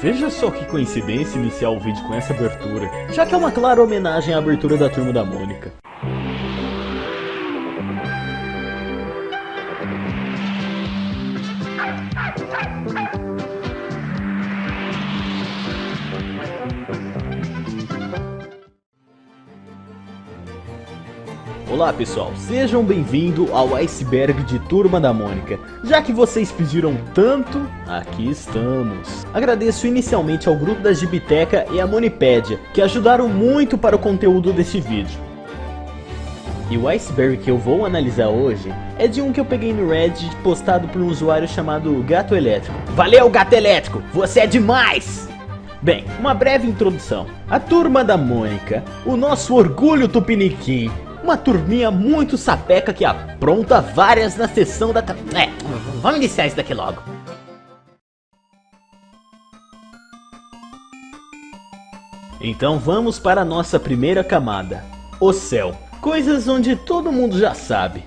Veja só que coincidência iniciar o vídeo com essa abertura, já que é uma clara homenagem à abertura da Turma da Mônica. Olá pessoal, sejam bem-vindos ao iceberg de Turma da Mônica. Já que vocês pediram tanto, aqui estamos. Agradeço inicialmente ao grupo da Gibiteca e a Monipédia, que ajudaram muito para o conteúdo deste vídeo. E o iceberg que eu vou analisar hoje é de um que eu peguei no Reddit postado por um usuário chamado Gato Elétrico. Valeu, Gato Elétrico, você é demais! Bem, uma breve introdução. A Turma da Mônica, o nosso orgulho tupiniquim. Uma turminha muito sapeca que apronta várias na sessão da... vamos iniciar isso daqui logo. Então vamos para a nossa primeira camada. O céu. Coisas onde todo mundo já sabe.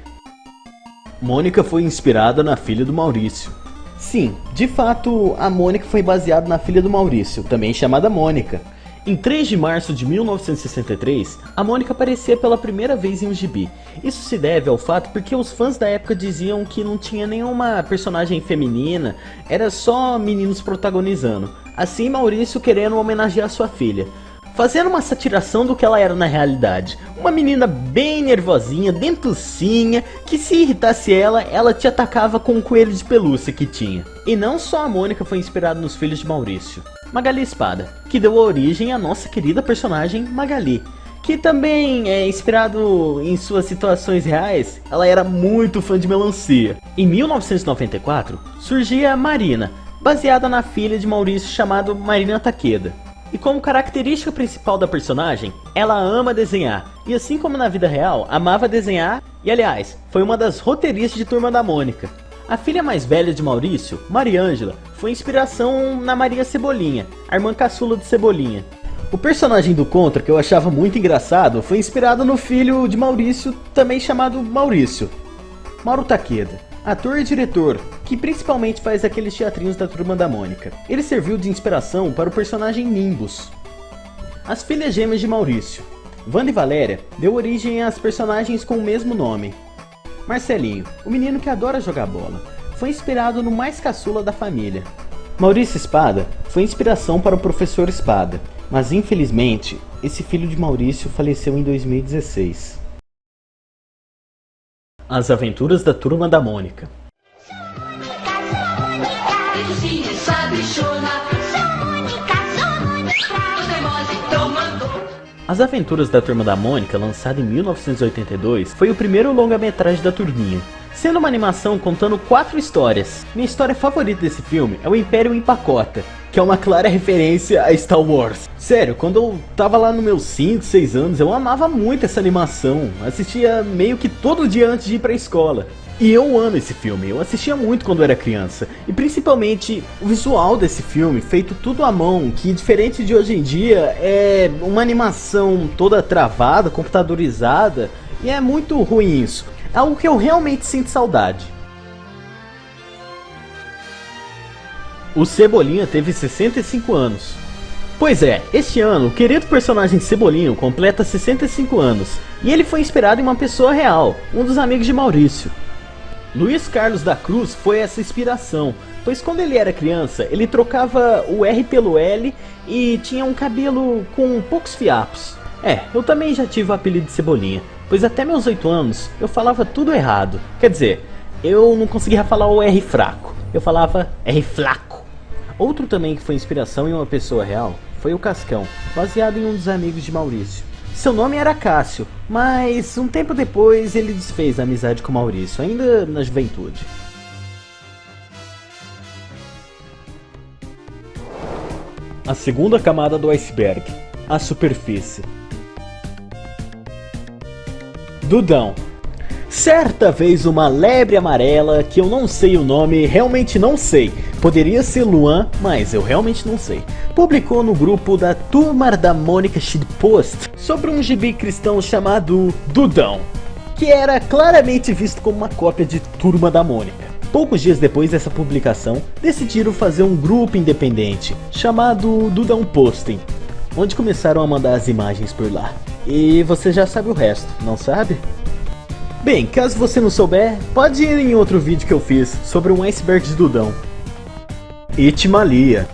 Mônica foi inspirada na filha do Maurício. Sim, de fato, a Mônica foi baseada na filha do Maurício, também chamada Mônica. Em 3 de março de 1963, a Mônica aparecia pela primeira vez em um gibi. Isso se deve ao fato porque os fãs da época diziam que não tinha nenhuma personagem feminina, era só meninos protagonizando. Assim, Maurício querendo homenagear sua filha, fazendo uma satiração do que ela era na realidade. Uma menina bem nervosinha, dentucinha, que se irritasse ela te atacava com um coelho de pelúcia que tinha. E não só a Mônica foi inspirada nos filhos de Maurício. Magali Espada, que deu origem à nossa querida personagem Magali, que também é inspirado em suas situações reais. Ela era muito fã de melancia. Em 1994, surgia Marina, baseada na filha de Maurício chamada Marina Takeda. E como característica principal da personagem, ela ama desenhar, e assim como na vida real, amava desenhar e aliás, foi uma das roteiristas de Turma da Mônica. A filha mais velha de Maurício, Mariângela, foi inspiração na Maria Cebolinha, a irmã caçula de Cebolinha. O personagem do Contra, que eu achava muito engraçado, foi inspirado no filho de Maurício, também chamado Maurício, Mauro Takeda, ator e diretor, que principalmente faz aqueles teatrinhos da Turma da Mônica. Ele serviu de inspiração para o personagem Nimbus. As filhas gêmeas de Maurício, Wanda e Valéria, deu origem às personagens com o mesmo nome. Marcelinho, o menino que adora jogar bola, foi inspirado no mais caçula da família. Maurício Espada foi inspiração para o professor Espada, mas infelizmente, esse filho de Maurício faleceu em 2016. As aventuras da Turma da Mônica. As Aventuras da Turma da Mônica, lançada em 1982, foi o primeiro longa-metragem da turminha, sendo uma animação contando 4 histórias. Minha história favorita desse filme é o Império Empacota, que é uma clara referência a Star Wars. Sério, quando eu tava lá nos meus 5, 6 anos, eu amava muito essa animação, assistia meio que todo dia antes de ir pra escola. E eu amo esse filme, eu assistia muito quando era criança, e principalmente o visual desse filme, feito tudo à mão, que diferente de hoje em dia, é uma animação toda travada, computadorizada, e é muito ruim isso. É algo que eu realmente sinto saudade. O Cebolinha teve 65 anos. Pois é, este ano, o querido personagem Cebolinho completa 65 anos, e ele foi inspirado em uma pessoa real, um dos amigos de Maurício. Luiz Carlos da Cruz foi essa inspiração, pois quando ele era criança, ele trocava o R pelo L e tinha um cabelo com poucos fiapos. Eu também já tive o apelido de Cebolinha, pois até meus 8 anos eu falava tudo errado. Quer dizer, eu não conseguia falar o R fraco, eu falava R flaco. Outro também que foi inspiração em uma pessoa real foi o Cascão, baseado em um dos amigos de Maurício. Seu nome era Cássio, mas um tempo depois ele desfez a amizade com Maurício, ainda na juventude. A segunda camada do iceberg, a superfície. Dudão. Certa vez uma lebre amarela, que eu não sei o nome, realmente não sei, poderia ser Luan, mas eu realmente não sei, publicou no grupo da Turma da Mônica Shitpost sobre um gibi cristão chamado Dudão, que era claramente visto como uma cópia de Turma da Mônica. Poucos dias depois dessa publicação, decidiram fazer um grupo independente, chamado Dudão Posting, onde começaram a mandar as imagens por lá. E você já sabe o resto, não sabe? Bem, caso você não souber, pode ir em outro vídeo que eu fiz sobre um iceberg de Dudão. Itimalia.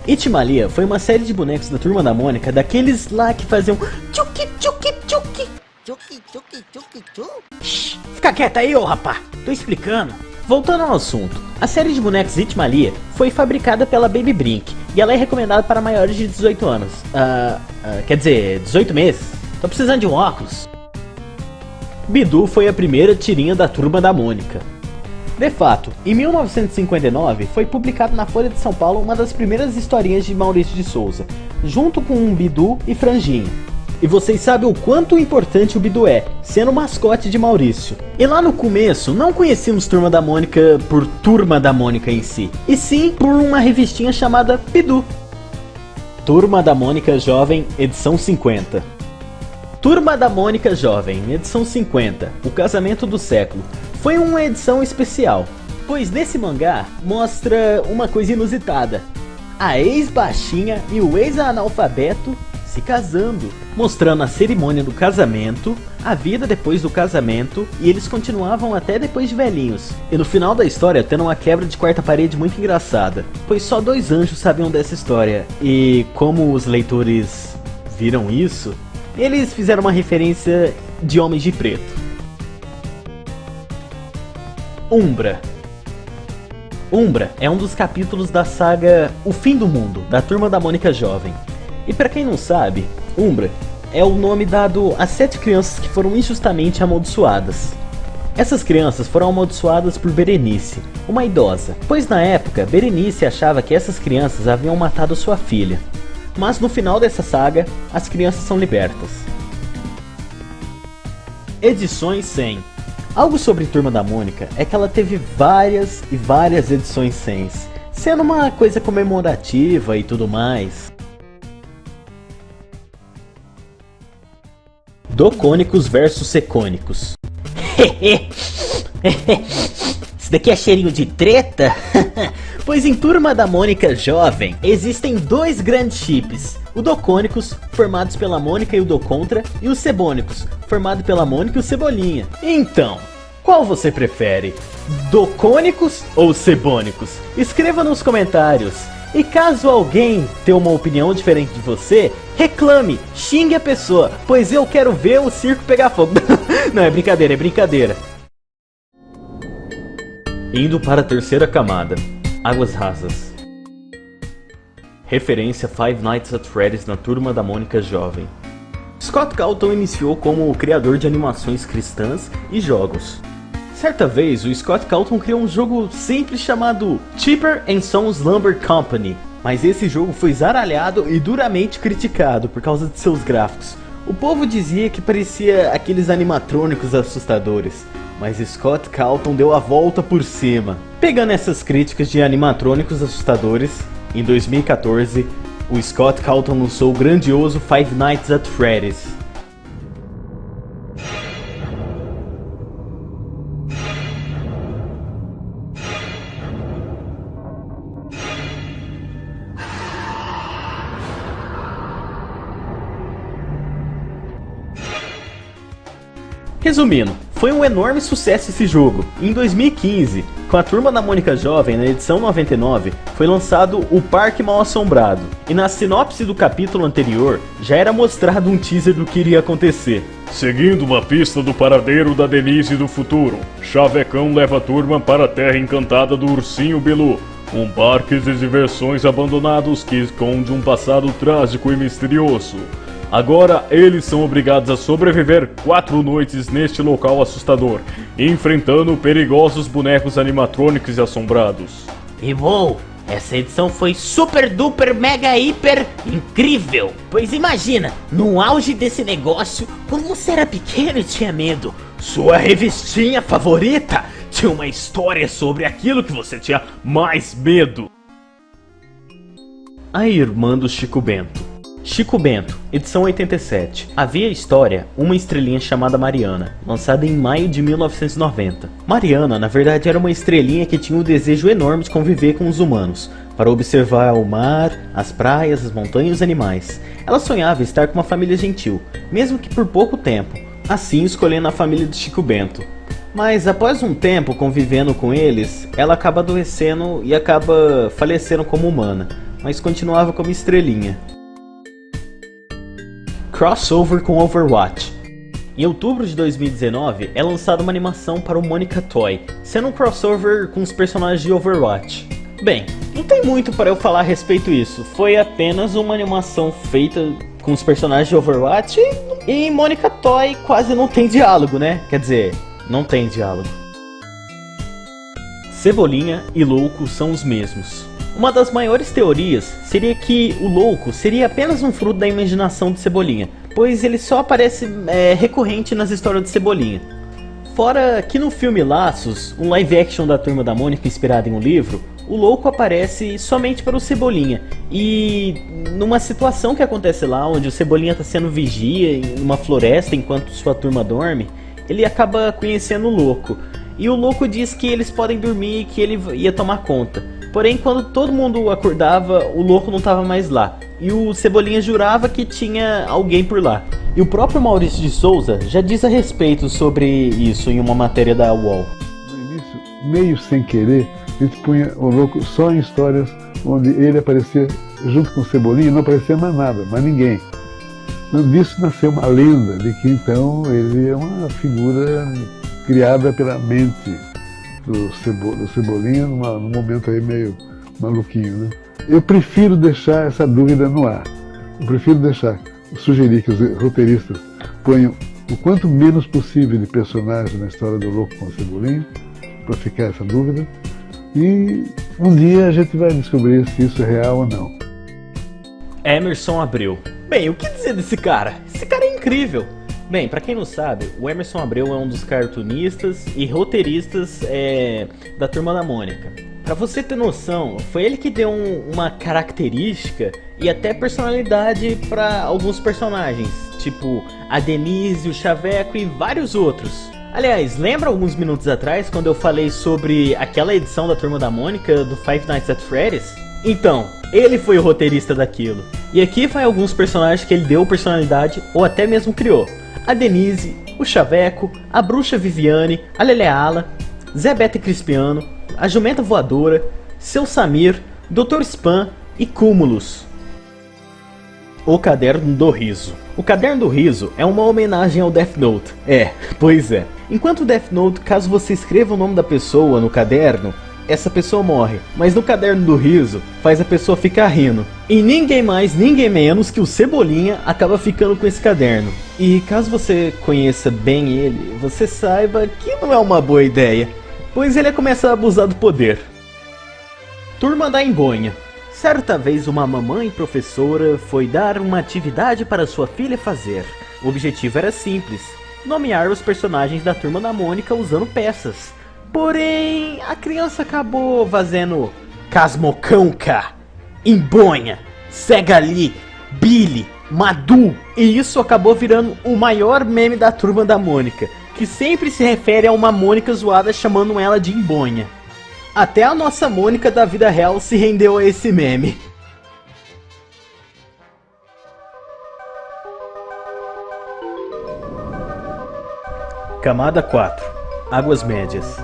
Itimalia foi uma série de bonecos da Turma da Mônica, daqueles lá que faziam tchuki tchuki tchuki. Tchuki, tchuki, tchuki, tchu. Shhh, fica quieto aí, ô rapá, tô explicando. Voltando ao assunto, a série de bonecos Itimalia foi fabricada pela Baby Brink e ela é recomendada para maiores de 18 anos. Quer dizer, 18 meses. Tô precisando de um óculos. Bidu foi a primeira tirinha da Turma da Mônica. De fato, em 1959 foi publicado na Folha de São Paulo uma das primeiras historinhas de Maurício de Souza, junto com Bidu e Franjinha. E vocês sabem o quanto importante o Bidu é, sendo o mascote de Maurício. E lá no começo, não conhecíamos Turma da Mônica por Turma da Mônica em si, e sim por uma revistinha chamada Bidu. Turma da Mônica Jovem, edição 50. Turma da Mônica Jovem, edição 50, O Casamento do Século, foi uma edição especial, pois nesse mangá mostra uma coisa inusitada: a ex-baixinha e o ex-analfabeto se casando, mostrando a cerimônia do casamento, a vida depois do casamento, e eles continuavam até depois de velhinhos. E no final da história tendo uma quebra de quarta parede muito engraçada, pois só 2 anjos sabiam dessa história, e como os leitores viram isso, eles fizeram uma referência de Homens de Preto. Umbra. Umbra é um dos capítulos da saga O Fim do Mundo, da Turma da Mônica Jovem. E pra quem não sabe, Umbra é o nome dado a 7 crianças que foram injustamente amaldiçoadas. Essas crianças foram amaldiçoadas por Berenice, uma idosa, pois na época Berenice achava que essas crianças haviam matado sua filha. Mas no final dessa saga, as crianças são libertas. Edições 100. Algo sobre Turma da Mônica é que ela teve várias e várias edições 100, sendo uma coisa comemorativa e tudo mais. Docônicos versus secônicos. Isso daqui é cheirinho de treta? Pois em Turma da Mônica Jovem existem 2 grandes chips: o Docônicos, formados pela Mônica e o Docontra, e os Cebônicos, formado pela Mônica e o Cebolinha. Então, qual você prefere? Docônicos ou Cebônicos? Escreva nos comentários. E caso alguém tenha uma opinião diferente de você, reclame, xingue a pessoa, pois eu quero ver o circo pegar fogo. Não, é brincadeira, é brincadeira. Indo para a terceira camada, Águas Rasas. Referência Five Nights at Freddy's na Turma da Mônica Jovem. Scott Calton iniciou como o criador de animações cristãs e jogos. Certa vez, o Scott Calton criou um jogo simples chamado Chipper and Sons Lumber Company, mas esse jogo foi zaralhado e duramente criticado por causa de seus gráficos. O povo dizia que parecia aqueles animatrônicos assustadores, mas Scott Calton deu a volta por cima. Pegando essas críticas de animatrônicos assustadores, em 2014, o Scott Calton lançou o grandioso Five Nights at Freddy's. Resumindo, foi um enorme sucesso esse jogo. Em 2015, com a Turma da Mônica Jovem, na edição 99, foi lançado o Parque Mal Assombrado. E na sinopse do capítulo anterior, já era mostrado um teaser do que iria acontecer. Seguindo uma pista do paradeiro da Denise do futuro, Chavecão leva a turma para a terra encantada do Ursinho Bilu, um parque de diversões abandonados que esconde um passado trágico e misterioso. Agora eles são obrigados a sobreviver 4 noites neste local assustador, enfrentando perigosos bonecos animatrônicos e assombrados. E uou, essa edição foi super duper mega hiper incrível. Pois imagina, no auge desse negócio, quando você era pequeno e tinha medo, sua revistinha favorita tinha uma história sobre aquilo que você tinha mais medo. A Irmã do Chico Bento. Chico Bento, edição 87. Havia história, uma estrelinha chamada Mariana, lançada em maio de 1990. Mariana, na verdade, era uma estrelinha que tinha um desejo enorme de conviver com os humanos, para observar o mar, as praias, as montanhas e os animais. Ela sonhava estar com uma família gentil, mesmo que por pouco tempo, assim escolhendo a família de Chico Bento. Mas após um tempo convivendo com eles, ela acaba adoecendo e acaba falecendo como humana, mas continuava como estrelinha. Crossover com Overwatch. Em outubro de 2019 é lançada uma animação para o Monica Toy, sendo um crossover com os personagens de Overwatch. Bem, não tem muito para eu falar a respeito disso, foi apenas uma animação feita com os personagens de Overwatch e Monica Toy quase não tem diálogo, né? Quer dizer, não tem diálogo. Cebolinha e Louco são os mesmos. Uma das maiores teorias seria que o Louco seria apenas um fruto da imaginação de Cebolinha, pois ele só aparece recorrente nas histórias de Cebolinha. Fora que no filme Laços, um live action da Turma da Mônica inspirado em um livro, o Louco aparece somente para o Cebolinha, e numa situação que acontece lá, onde o Cebolinha está sendo vigia em uma floresta enquanto sua turma dorme, ele acaba conhecendo o Louco, e o Louco diz que eles podem dormir e que ele ia tomar conta. Porém, quando todo mundo acordava, o Louco não estava mais lá, e o Cebolinha jurava que tinha alguém por lá. E o próprio Maurício de Souza já diz a respeito sobre isso em uma matéria da UOL. No início, meio sem querer, a gente punha o Louco só em histórias onde ele aparecia junto com o Cebolinha e não aparecia mais nada, mais ninguém. Disso nasceu uma lenda de que então ele é uma figura criada pela mente do Cebolinha num momento aí meio maluquinho, né? Eu prefiro deixar essa dúvida no ar. Eu prefiro sugerir que os roteiristas ponham o quanto menos possível de personagens na história do Louco com o Cebolinha, para ficar essa dúvida. E um dia a gente vai descobrir se isso é real ou não. Emerson Abreu. Bem, o que dizer desse cara? Esse cara é incrível! Bem, pra quem não sabe, o Emerson Abreu é um dos cartunistas e roteiristas da Turma da Mônica. Pra você ter noção, foi ele que deu uma característica e até personalidade pra alguns personagens, tipo a Denise, o Chaveco e vários outros. Aliás, lembra alguns minutos atrás quando eu falei sobre aquela edição da Turma da Mônica do Five Nights at Freddy's? Então, ele foi o roteirista daquilo. E aqui vai alguns personagens que ele deu personalidade ou até mesmo criou. A Denise, o Chaveco, a Bruxa Viviane, a Leleala, Zé Beto e Crispiano, a Jumenta Voadora, Seu Samir, Dr. Spam e Cúmulos. O Caderno do Riso. O Caderno do Riso é uma homenagem ao Death Note. Pois é. Enquanto o Death Note, caso você escreva o nome da pessoa no caderno, essa pessoa morre, mas no Caderno do Riso faz a pessoa ficar rindo. E ninguém mais, ninguém menos que o Cebolinha acaba ficando com esse caderno. E caso você conheça bem ele, você saiba que não é uma boa ideia, pois ele começa a abusar do poder. Turma da Embonha. Certa vez uma mamãe professora foi dar uma atividade para sua filha fazer. O objetivo era simples, nomear os personagens da Turma da Mônica usando peças. Porém, a criança acabou fazendo Casmocânca, Embonha, Segali, Billy, Madu. E isso acabou virando o maior meme da Turma da Mônica, que sempre se refere a uma Mônica zoada chamando ela de Embonha. Até a nossa Mônica da vida real se rendeu a esse meme. Camada 4. Águas Médias.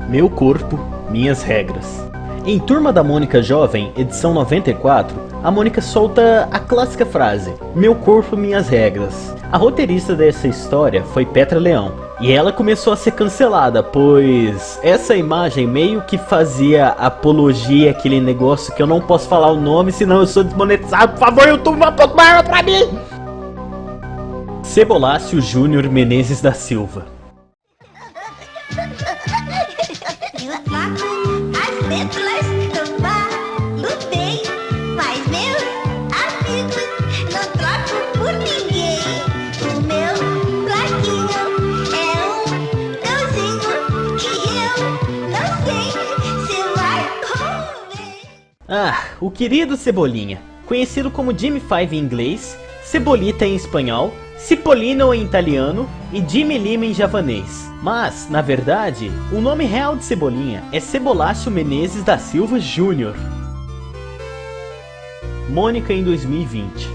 Meu corpo, minhas regras. Em Turma da Mônica Jovem, edição 94, a Mônica solta a clássica frase: meu corpo, minhas regras. A roteirista dessa história foi Petra Leão, e ela começou a ser cancelada, pois essa imagem meio que fazia apologia àquele negócio que eu não posso falar o nome, senão eu sou desmonetizado. Por favor, YouTube, uma pouco maior pra mim! Cebolácio Júnior Menezes da Silva. As letras do Paulo bem, mas meus amigos não troco por ninguém. O meu plaquinho é um cãozinho que eu não sei se vai comer. Ah, o querido Cebolinha. conhecido como Jimmy Five em inglês, Cebolita em espanhol, Cipollino em italiano e Jimmy Lima em javanês. Mas, na verdade, o nome real de Cebolinha é Cebolácio Menezes da Silva Jr. Mônica em 2020.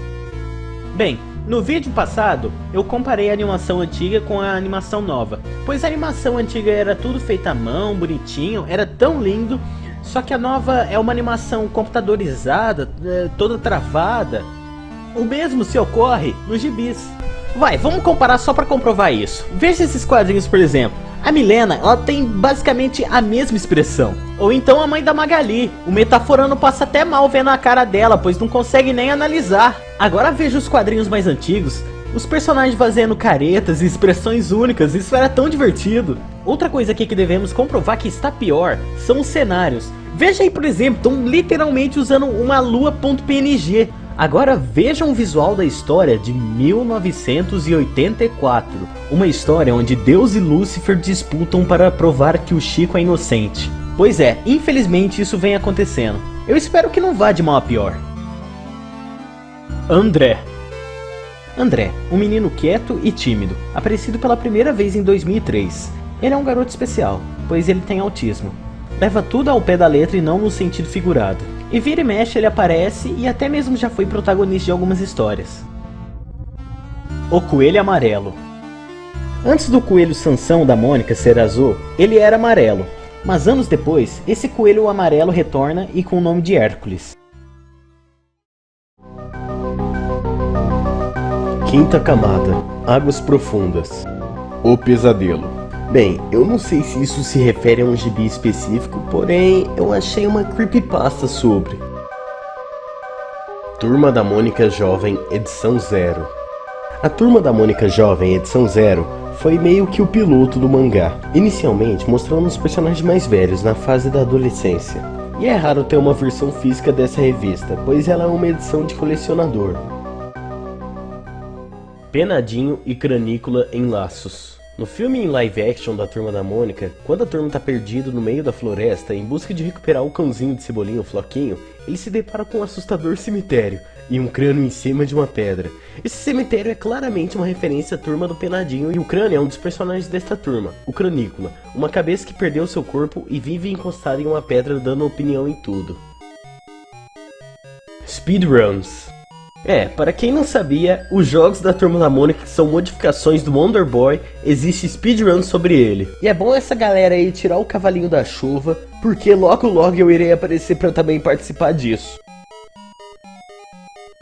Bem, no vídeo passado, eu comparei a animação antiga com a animação nova, pois a animação antiga era tudo feito à mão, bonitinho, era tão lindo, só que a nova é uma animação computadorizada, toda travada. O mesmo se ocorre nos gibis. Vai, vamos comparar só pra comprovar isso. Veja esses quadrinhos, por exemplo. A Milena, ela tem basicamente a mesma expressão. Ou então a mãe da Magali. O metaforando passa até mal vendo a cara dela, pois não consegue nem analisar. Agora veja os quadrinhos mais antigos. Os personagens fazendo caretas e expressões únicas, isso era tão divertido. Outra coisa aqui que devemos comprovar que está pior são os cenários. Veja aí, por exemplo, estão literalmente usando uma lua.png. Agora vejam o visual da história de 1984. Uma história onde Deus e Lúcifer disputam para provar que o Chico é inocente. Pois é, infelizmente isso vem acontecendo. Eu espero que não vá de mal a pior. André, um menino quieto e tímido, aparecido pela primeira vez em 2003. Ele é um garoto especial, pois ele tem autismo. Leva tudo ao pé da letra e não no sentido figurado. E vira e mexe ele aparece e até mesmo já foi protagonista de algumas histórias. O Coelho Amarelo. Antes do coelho Sansão da Mônica ser azul, ele era amarelo. Mas anos depois, esse coelho amarelo retorna e com o nome de Hércules. Quinta camada, Águas Profundas. O Pesadelo. Bem, eu não sei se isso se refere a um gibi específico, porém eu achei uma creepypasta sobre. Turma da Mônica Jovem, edição 0. A Turma da Mônica Jovem, edição 0, foi meio que o piloto do mangá, inicialmente mostrando os personagens mais velhos na fase da adolescência. E é raro ter uma versão física dessa revista, pois ela é uma edição de colecionador. Penadinho e Cranícula em Laços. No filme em live action da Turma da Mônica, quando a turma tá perdido no meio da floresta em busca de recuperar o cãozinho de Cebolinha, o Floquinho, ele se depara com um assustador cemitério e um crânio em cima de uma pedra. Esse cemitério é claramente uma referência à Turma do Penadinho e o crânio é um dos personagens desta turma, o Cranícula, uma cabeça que perdeu seu corpo e vive encostada em uma pedra dando opinião em tudo. Speedruns. Para quem não sabia, os jogos da Turma da Mônica que são modificações do Wonder Boy, existe speedrun sobre ele. E é bom essa galera aí tirar o cavalinho da chuva, porque logo eu irei aparecer para também participar disso.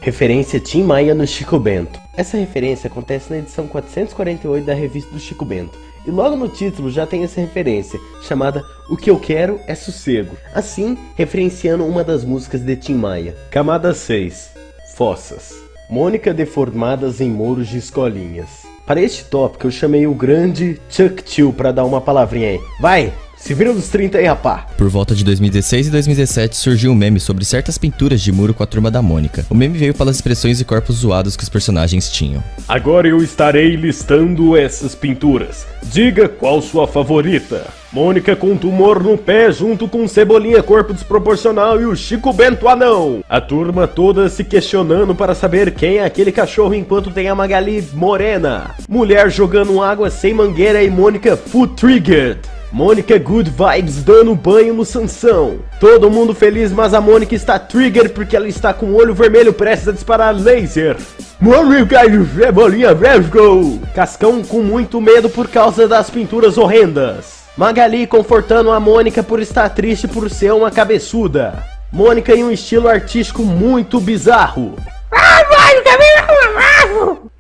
Referência Tim Maia no Chico Bento. Essa referência acontece na edição 448 da revista do Chico Bento. E logo no título já tem essa referência, chamada O Que Eu Quero É Sossego. Assim, referenciando uma das músicas de Tim Maia. Camada 6. Fossas. Mônica deformadas em muros de escolinhas. Para este tópico eu chamei o grande Chuck Chill para dar uma palavrinha aí. Vai, se vira nos 30 aí, rapá. Por volta de 2016 e 2017 surgiu um meme sobre certas pinturas de muro com a Turma da Mônica. O meme veio pelas expressões e corpos zoados que os personagens tinham. Agora eu estarei listando essas pinturas. Diga qual sua favorita. Mônica com tumor no pé junto com Cebolinha corpo desproporcional e o Chico Bento anão. A turma toda se questionando para saber quem é aquele cachorro enquanto tem a Magali morena. Mulher jogando água sem mangueira e Mônica full triggered. Mônica good vibes dando banho no Sansão. Todo mundo feliz, mas a Mônica está triggered porque ela está com o olho vermelho prestes a disparar laser. Mônica e Cebolinha, let's go! Cascão com muito medo por causa das pinturas horrendas. Magali confortando a Mônica por estar triste por ser uma cabeçuda. Mônica em um estilo artístico muito bizarro.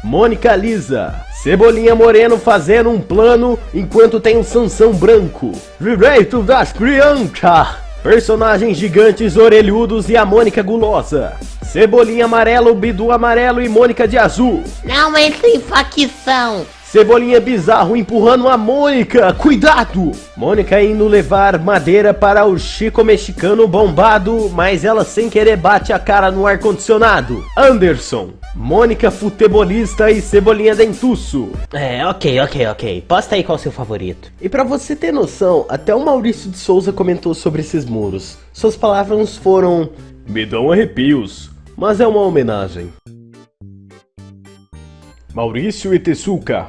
Mônica lisa. Cebolinha moreno fazendo um plano enquanto tem um Sansão branco. Direito das crianças. Personagens gigantes orelhudos e a Mônica gulosa. Cebolinha amarelo, Bidu amarelo e Mônica de azul. Não entre em facção. Cebolinha bizarro empurrando a Mônica, cuidado! Mônica indo levar madeira para o Chico mexicano bombado, mas ela sem querer bate a cara no ar-condicionado. Anderson, Mônica futebolista e Cebolinha dentuço. Ok. Posta aí qual é o seu favorito. E pra você ter noção, até o Maurício de Souza comentou sobre esses muros. Suas palavras foram... Me dão arrepios. mas é uma homenagem. Maurício e Tezuka.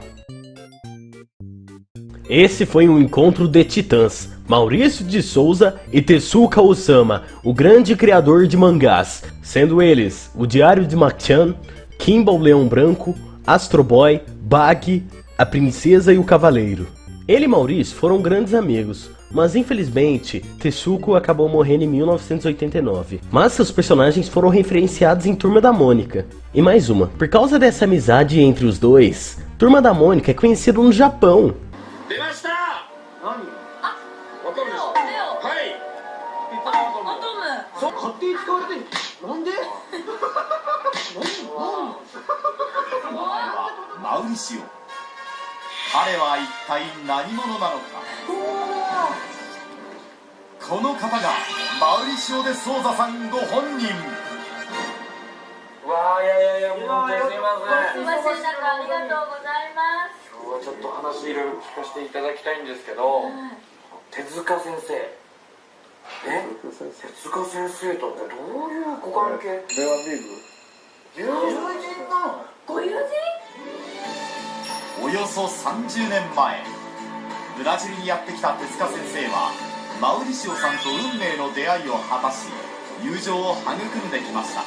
Esse foi um encontro de titãs, Maurício de Souza e Tezuka Osamu, o grande criador de mangás, sendo eles o Diário de Machan, Kimball Leão Branco, Astro Boy, Bag, a Princesa e o Cavaleiro. Ele e Maurício foram grandes amigos, mas infelizmente Tezuka acabou morrendo em 1989. Mas seus personagens foram referenciados em Turma da Mônica. E mais uma, por causa dessa amizade entre os dois, Turma da Mônica é conhecido no Japão. Maurício. 彼は一体何者なのか。この方がマウリシオ・デ・ソーザさんご本人。わあ、いやいやいや、本当にすいません。忙しい中ありがとうございます。今日はちょっと話いろいろ聞かせていただきたいんですけど、手塚先生。手塚先生とってどういうご関係？友人なの？ご友人？およそ30年前、ブラジルにやってきた手塚先生はマウリシオさんと運命の出会いを果たし、友情を育んできました。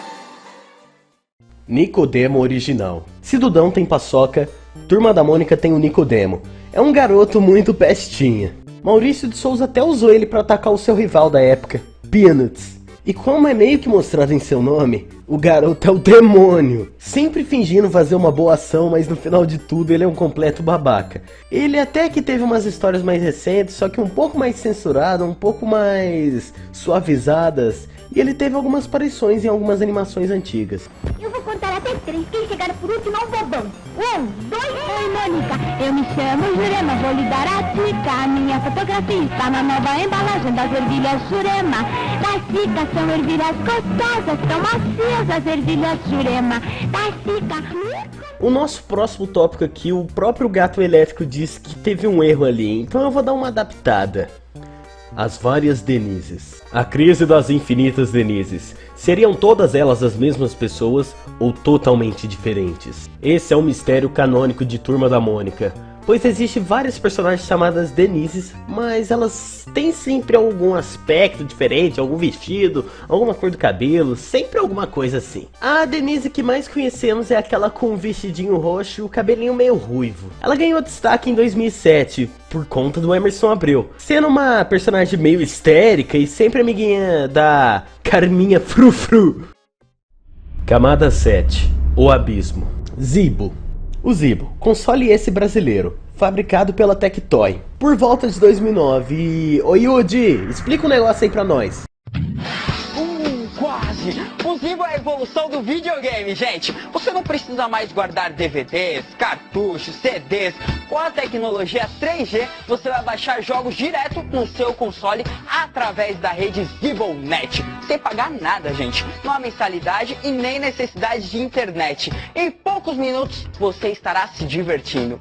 Nicodemo original. Se Dudão tem paçoca, Turma da Mônica tem o Nicodemo. É um garoto muito pestinha. Maurício de Souza até usou ele para atacar o seu rival da época, Peanuts. E como é meio que mostrado em seu nome, o garoto é o demônio, sempre fingindo fazer uma boa ação, mas no final de tudo ele é um completo babaca. Ele até que teve umas histórias mais recentes, só que um pouco mais censuradas, um pouco mais suavizadas, e ele teve algumas aparições em algumas animações antigas. Eu vou contar até 3, quem chegar por último é um bobão. 1, 2, oi Mônica, eu me chamo Jurema, vou lhe dar a dica. A minha fotografia está na nova embalagem das ervilhas Jurema. Das dicas são ervilhas gostosas, tão macias as ervilhas Jurema. Das dicas... O nosso próximo tópico aqui, o próprio Gato Elétrico disse que teve um erro ali, então eu vou dar uma adaptada. As várias Denises. A crise das infinitas Denises. Seriam todas elas as mesmas pessoas ou totalmente diferentes? Esse é o mistério canônico de Turma da Mônica, pois existem várias personagens chamadas Denises, mas elas têm sempre algum aspecto diferente, algum vestido, alguma cor do cabelo, sempre alguma coisa assim. A Denise que mais conhecemos é aquela com um vestidinho roxo e o cabelinho meio ruivo. Ela ganhou destaque em 2007 por conta do Emerson Abreu, sendo uma personagem meio histérica e sempre amiguinha da Carminha Frufru. Camada 7. O Abismo. Zibo. O Zibo, console esse brasileiro, fabricado pela Tectoy, por volta de 2009 e... Ô Yudi, explica um negócio aí pra nós. Quase! O Zibo é a evolução do videogame, gente! Você não precisa mais guardar DVDs, cartuchos, CDs. Com a tecnologia 3G, você vai baixar jogos direto no seu console através da rede ZiboNet. Sem pagar nada, gente. Não há mensalidade e nem necessidade de internet. Em poucos minutos, você estará se divertindo.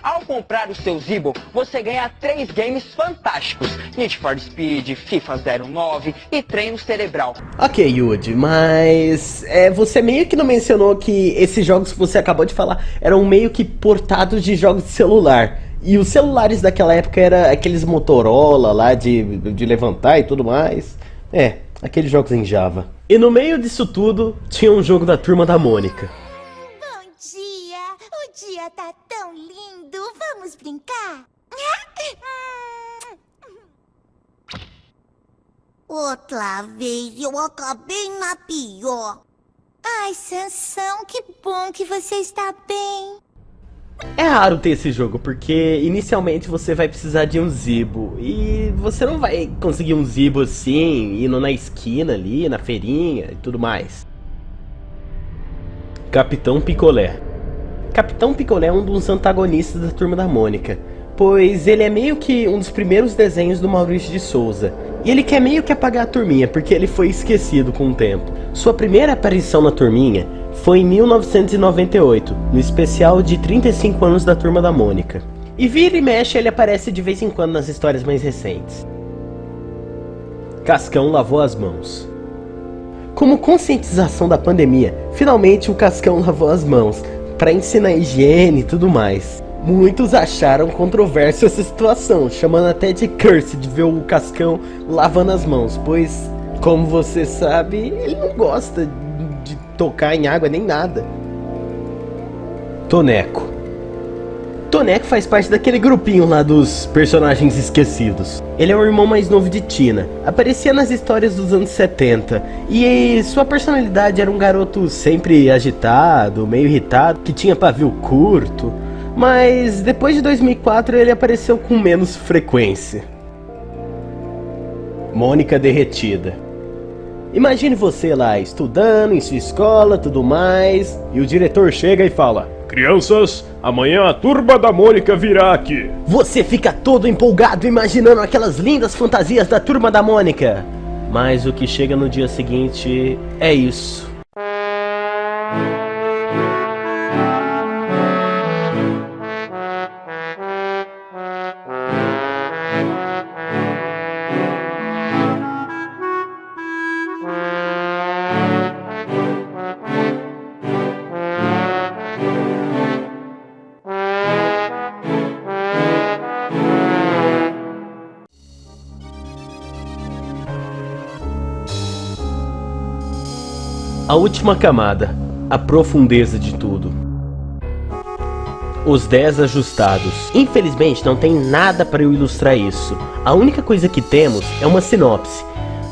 Ao comprar o seu Zibo, você ganha 3 games fantásticos. Need for Speed, FIFA 09 e Treino Cerebral. Ok, Yudi, mas você meio que não mencionou que esses jogos que você acabou de falar eram meio que portados de jogos de celular. E os celulares daquela época eram aqueles Motorola lá de levantar e tudo mais. Aqueles jogos em Java. E no meio disso tudo, tinha um jogo da Turma da Mônica. Bom dia! O dia tá tão lindo! Vamos brincar? Outra vez eu acabei na pior. Ai, Sansão, que bom que você está bem. É raro ter esse jogo, porque inicialmente você vai precisar de um Zibo. E você não vai conseguir um Zibo assim, indo na esquina ali, na feirinha e tudo mais. Capitão Picolé. Capitão Picolé é um dos antagonistas da Turma da Mônica, pois ele é meio que um dos primeiros desenhos do Maurício de Souza. E ele quer meio que apagar a turminha, porque ele foi esquecido com o tempo. Sua primeira aparição na turminha foi em 1998, no especial de 35 anos da Turma da Mônica. E vira e mexe ele aparece de vez em quando nas histórias mais recentes. Cascão lavou as mãos. Como conscientização da pandemia, finalmente o Cascão lavou as mãos, para ensinar higiene e tudo mais. Muitos acharam controverso essa situação, chamando até de curse de ver o Cascão lavando as mãos, pois, como você sabe, ele não gosta de tocar em água nem nada. Toneco. Toneco faz parte daquele grupinho lá dos personagens esquecidos. Ele é o irmão mais novo de Tina, aparecia nas histórias dos anos 70, e sua personalidade era um garoto sempre agitado, meio irritado, que tinha pavio curto, mas depois de 2004 ele apareceu com menos frequência. Mônica derretida. Imagine você lá estudando em sua escola, tudo mais, e o diretor chega e fala: crianças, amanhã a turma da Mônica virá aqui. Você fica todo empolgado imaginando aquelas lindas fantasias da turma da Mônica. Mas o que chega no dia seguinte é isso. A última camada, a profundeza de tudo. Os 10 ajustados. Infelizmente não tem nada para eu ilustrar isso. A única coisa que temos é uma sinopse.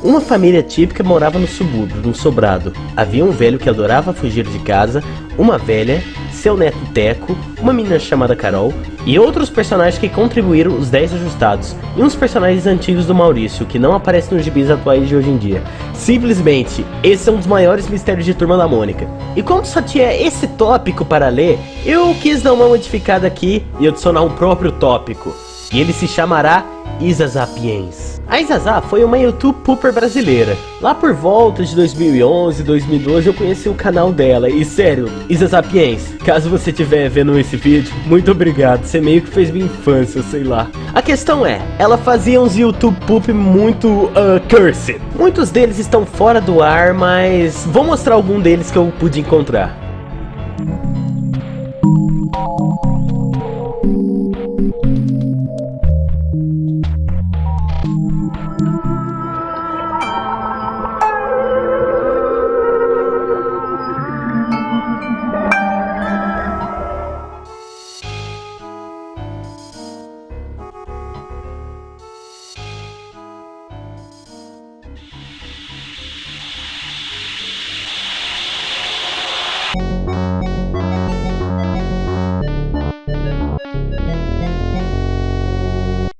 Uma família típica morava no subúrbio, num sobrado. Havia um velho que adorava fugir de casa, uma velha, seu neto Teco, uma menina chamada Carol e outros personagens que contribuíram os 10 ajustados, e uns personagens antigos do Maurício que não aparecem nos gibis atuais de hoje em dia. Simplesmente, esse é um dos maiores mistérios de Turma da Mônica. E como só tinha esse tópico para ler, eu quis dar uma modificada aqui e adicionar um próprio tópico. E ele se chamará Isa Sapiens. A Isa Zap foi uma YouTube pooper brasileira. Lá por volta de 2011, 2012 eu conheci o canal dela. E sério, Isa Sapiens, caso você estiver vendo esse vídeo, muito obrigado. Você meio que fez minha infância, sei lá. A questão é, ela fazia uns YouTube poop muito cursed. Muitos deles estão fora do ar, mas vou mostrar algum deles que eu pude encontrar.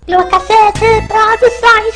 Lucacete Produções.